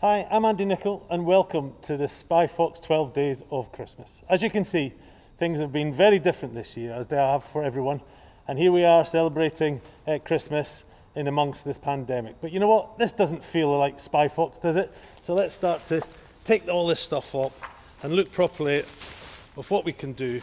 Hi, I'm Andy Nicol and welcome to the Spifox 12 Days of Christmas. As you can see, things have been very different this year, as they have for everyone. And here we are celebrating Christmas in amongst this pandemic. But you know what? This doesn't feel like Spifox, does it? So let's start to take all this stuff up and look properly at what we can do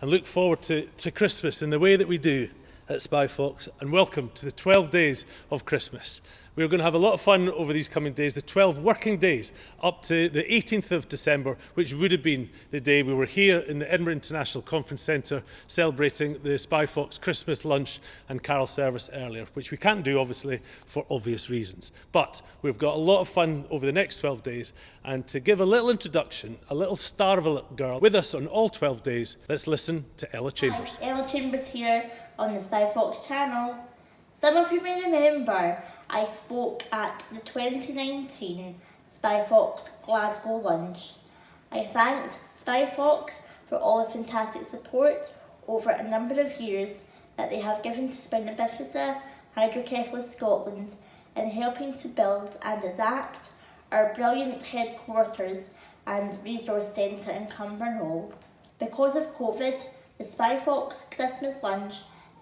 and look forward to Christmas in the way that we do at Spifox, and welcome to the 12 days of Christmas. We're going to have a lot of fun over these coming days, the 12 working days up to the 18th of December, which would have been the day we were here in the Edinburgh International Conference Centre celebrating the Spifox Christmas lunch and carol service earlier, which we can't do obviously for obvious reasons. But we've got a lot of fun over the next 12 days, and to give a little introduction, a little star of a little girl with us on all 12 days, let's listen to Ella Chambers. Hi, Ella Chambers here on the Spifox channel. Some of you may remember I spoke at the 2019 Spifox Glasgow lunch. I thanked Spifox for all the fantastic support over a number of years that they have given to Spina Bifida, Hydrocephalus Scotland in helping to build and adapt our brilliant headquarters and resource centre in Cumbernauld. Because of COVID, the Spifox Christmas lunch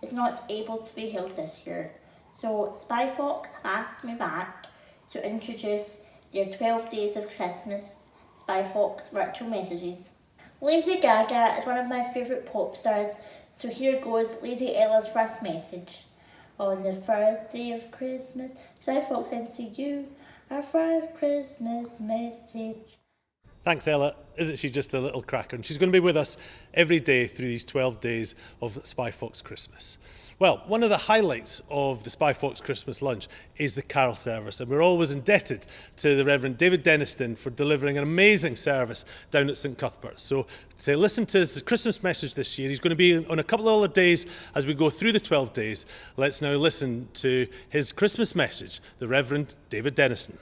is not able to be held this year. So Spifox asked me back to introduce their 12 Days of Christmas Spifox virtual messages. Lady Gaga is one of my favourite pop stars, so here goes Lady Ella's first message. On the first day of Christmas, Spifox sends to you our first Christmas message. Thanks, Ella. Isn't she just a little cracker? And she's going to be with us every day through these 12 days of Spifox Christmas. Well, one of the highlights of the Spifox Christmas lunch is the carol service, and we're always indebted to the Reverend David Dennison for delivering an amazing service down at St Cuthbert's. So to listen to his Christmas message this year, he's going to be on a couple of other days as we go through the 12 days. Let's now listen to his Christmas message, the Reverend David Dennison.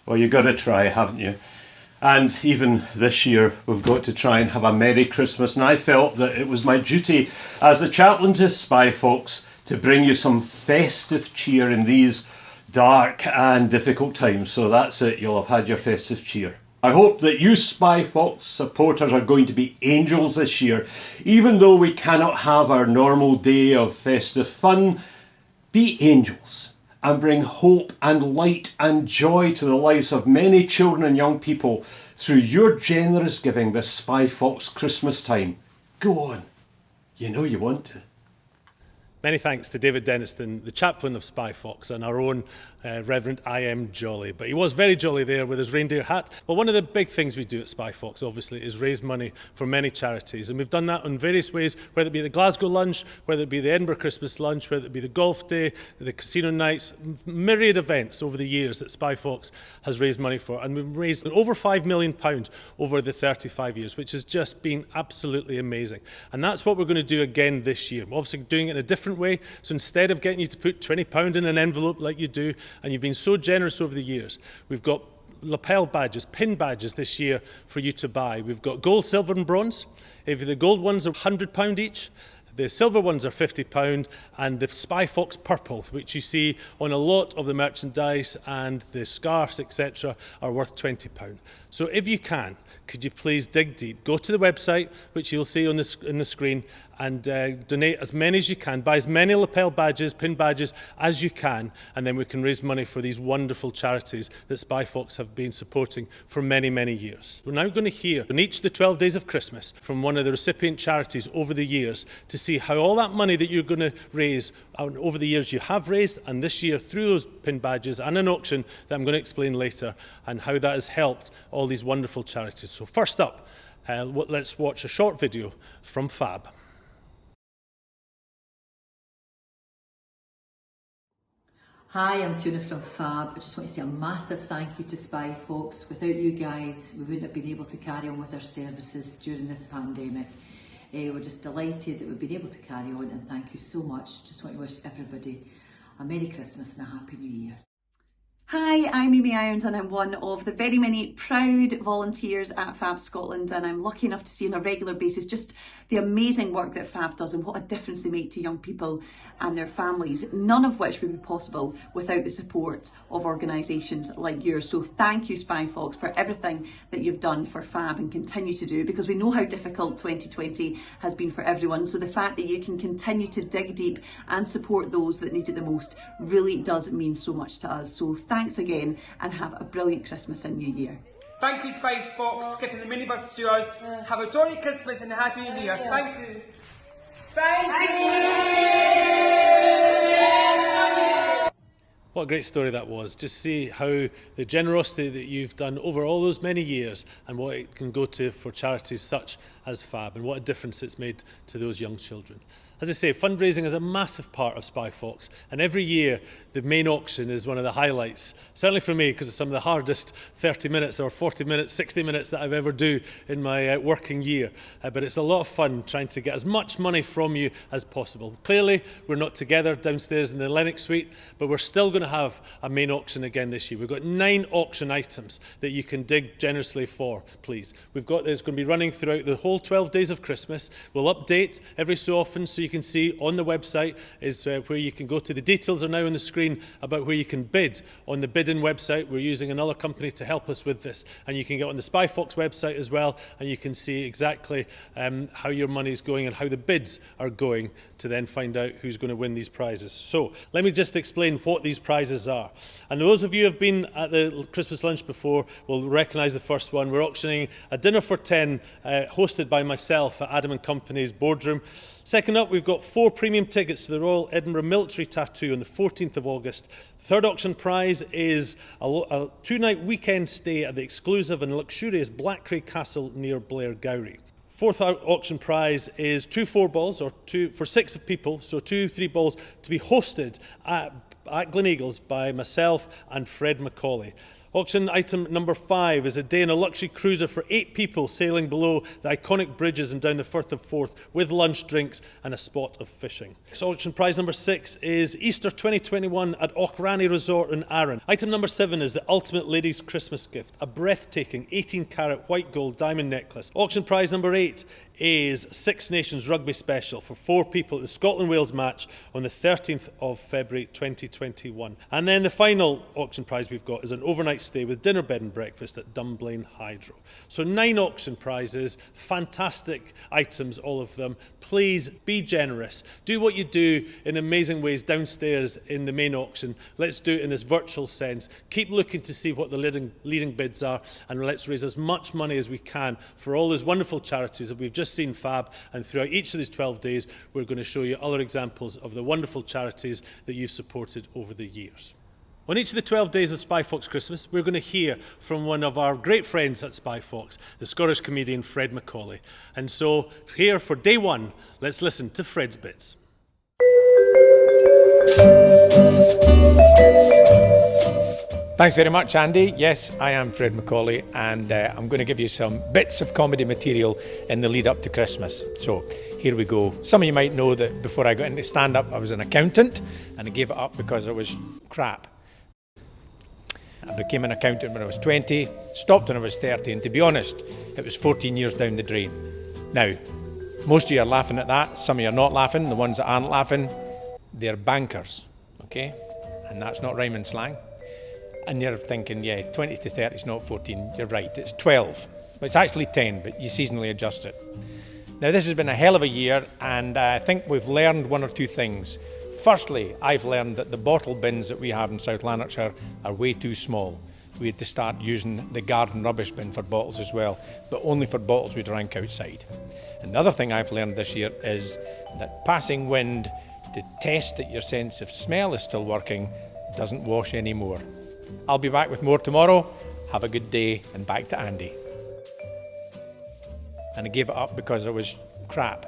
Well, you've got to try, haven't you? And even this year, we've got to try and have a Merry Christmas. And I felt that it was my duty as the chaplain to Spifox to bring you some festive cheer in these dark and difficult times. So that's it, you'll have had your festive cheer. I hope that you Spifox supporters are going to be angels this year. Even though we cannot have our normal day of festive fun, be angels and bring hope and light and joy to the lives of many children and young people through your generous giving this Spifox Christmas time. Go on, you know you want to. Many thanks to David Dennison, the chaplain of Spifox, and our own Reverend I.M. Jolly. But he was very jolly there with his reindeer hat. But one of the big things we do at Spifox, obviously, is raise money for many charities. And we've done that in various ways, whether it be the Glasgow lunch, whether it be the Edinburgh Christmas lunch, whether it be the golf day, the casino nights, myriad events over the years that Spifox has raised money for. And we've raised over £5 million over the 35 years, which has just been absolutely amazing. And that's what we're going to do again this year. We're obviously doing it in a different way. So instead of getting you to put £20 in an envelope like you do, and you've been so generous over the years, we've got lapel badges, pin badges this year for you to buy. We've got gold, silver and bronze. If the gold ones are £100 each, the silver ones are £50, and the Spifox purple, which you see on a lot of the merchandise and the scarves, etc., are worth £20. So if you can, could you please dig deep, go to the website, which you'll see on the screen, and donate as many as you can, buy as many lapel badges, pin badges as you can, and then we can raise money for these wonderful charities that Spifox have been supporting for many, many years. We're now going to hear on each of the 12 days of Christmas from one of the recipient charities over the years to see how all that money that you're going to raise over the years you have raised, and this year through those pin badges and an auction that I'm going to explain later, and how that has helped all these wonderful charities. So first up, let's watch a short video from FABB. Hi, I'm Fiona from FABB. I just want to say a massive thank you to Spifox. Without you guys, we wouldn't have been able to carry on with our services during this pandemic. We're just delighted that we've been able to carry on, and thank you so much. Just want to wish everybody a Merry Christmas and a Happy New Year. Hi, I'm Amy Irons and I'm one of the very many proud volunteers at FABB Scotland, and I'm lucky enough to see on a regular basis just the amazing work that FABB does and what a difference they make to young people and their families, none of which would be possible without the support of organisations like yours. So thank you, Spifox, for everything that you've done for FABB and continue to do, because we know how difficult 2020 has been for everyone. So the fact that you can continue to dig deep and support those that need it the most really does mean so much to us. So thanks again and have a brilliant Christmas and New Year. Thank you, Spifox, giving the minibus to us. Have a jolly Christmas and a happy New Year. Thank you. Thank you. What a great story that was. Just see how the generosity that you've done over all those many years and what it can go to for charities such as FABB, and what a difference it's made to those young children. As I say, fundraising is a massive part of Spifox, and every year the main auction is one of the highlights, certainly for me, because it's some of the hardest 30 minutes or 40 minutes, 60 minutes that I've ever do in my working year. But it's a lot of fun trying to get as much money from you as possible. Clearly, we're not together downstairs in the Lennox suite, but we're still going to have a main auction again this year. We've got 9 auction items that you can dig generously for, please. It's going to be running throughout the whole 12 days of Christmas. We'll update every so often, so you can see on the website is where you can go to. The details are now on the screen about where you can bid on the bidding website. We're using another company to help us with this, and you can get on the Spifox website as well, and you can see exactly how your money is going and how the bids are going to then find out who's going to win these prizes. So let me just explain what these prizes are. And those of you who have been at the Christmas lunch before will recognise the first one. We're auctioning a dinner for 10 hosted by myself at Adam & Company's boardroom. Second up, we've got 4 premium tickets to the Royal Edinburgh Military Tattoo on the 14th of August. Third auction prize is a 2-night weekend stay at the exclusive and luxurious Blackcray Castle near Blairgowrie. Fourth auction prize is 2 4-balls, or 2 for 6 people, so 2 3-balls to be hosted at Gleneagles by myself and Fred MacAulay. Auction item number 5 is a day in a luxury cruiser for 8 people sailing below the iconic bridges and down the Firth of Forth with lunch, drinks and a spot of fishing. Auction prize number 6 is Easter 2021 at Auchrani Resort in Arran. Item number 7 is the ultimate ladies' Christmas gift, a breathtaking 18-carat white gold diamond necklace. Auction prize number 8 is Six Nations Rugby Special for 4 people at the Scotland-Wales match on the 13th of February 2021. And then the final auction prize we've got is an overnight stay with dinner, bed and breakfast at Dunblane Hydro. So 9 auction prizes, fantastic items, all of them. Please be generous. Do what you do in amazing ways downstairs in the main auction. Let's do it in this virtual sense. Keep looking to see what the leading bids are, and let's raise as much money as we can for all those wonderful charities that we've just seen FABB, and throughout each of these 12 days we're going to show you other examples of the wonderful charities that you've supported over the years. On each of the 12 days of Spifox Christmas, we're going to hear from one of our great friends at Spifox, the Scottish comedian Fred MacAulay. And so here for day 1, let's listen to Fred's bits. Thanks very much, Andy. Yes, I am Fred MacAulay, and I'm going to give you some bits of comedy material in the lead up to Christmas. So here we go. Some of you might know that before I got into stand-up, I was an accountant, and I gave it up because it was crap. I became an accountant when I was 20, stopped when I was 30, and to be honest, it was 14 years down the drain. Now, most of you are laughing at that, some of you are not laughing. The ones that aren't laughing, they're bankers, okay? And that's not rhyming slang. And you're thinking, yeah, 20 to 30 is not 14. You're right, it's 12. It's actually 10, but you seasonally adjust it. Now, this has been a hell of a year, and I think we've learned 1 or 2 things. Firstly, I've learned that the bottle bins that we have in South Lanarkshire are way too small. We had to start using the garden rubbish bin for bottles as well, but only for bottles we drank outside. Another thing I've learned this year is that passing wind to test that your sense of smell is still working doesn't wash anymore. I'll be back with more tomorrow. Have a good day, and back to Andy. And I gave it up because it was crap.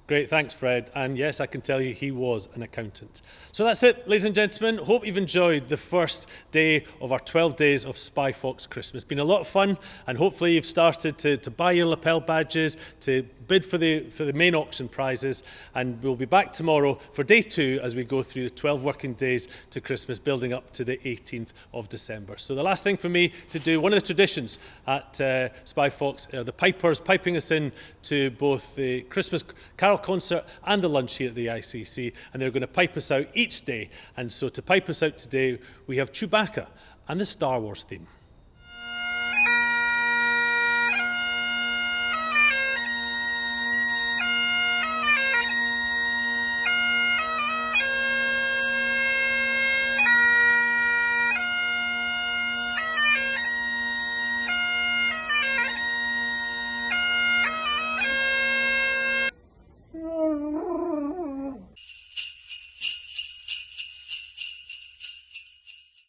Great, thanks Fred. And yes, I can tell you he was an accountant. So that's it, ladies and gentlemen. Hope you've enjoyed the first day of our 12 days of Spifox Christmas. It's been a lot of fun, and hopefully you've started to buy your lapel badges, to bid for the main auction prizes, and we'll be back tomorrow for day 2 as we go through the 12 working days to Christmas, building up to the 18th of December. So the last thing for me to do, one of the traditions at Spifox are the pipers piping us in to both the Christmas Carol concert and the lunch here at the ICC, and they're going to pipe us out each day. And so to pipe us out today, we have Chewbacca and the Star Wars theme.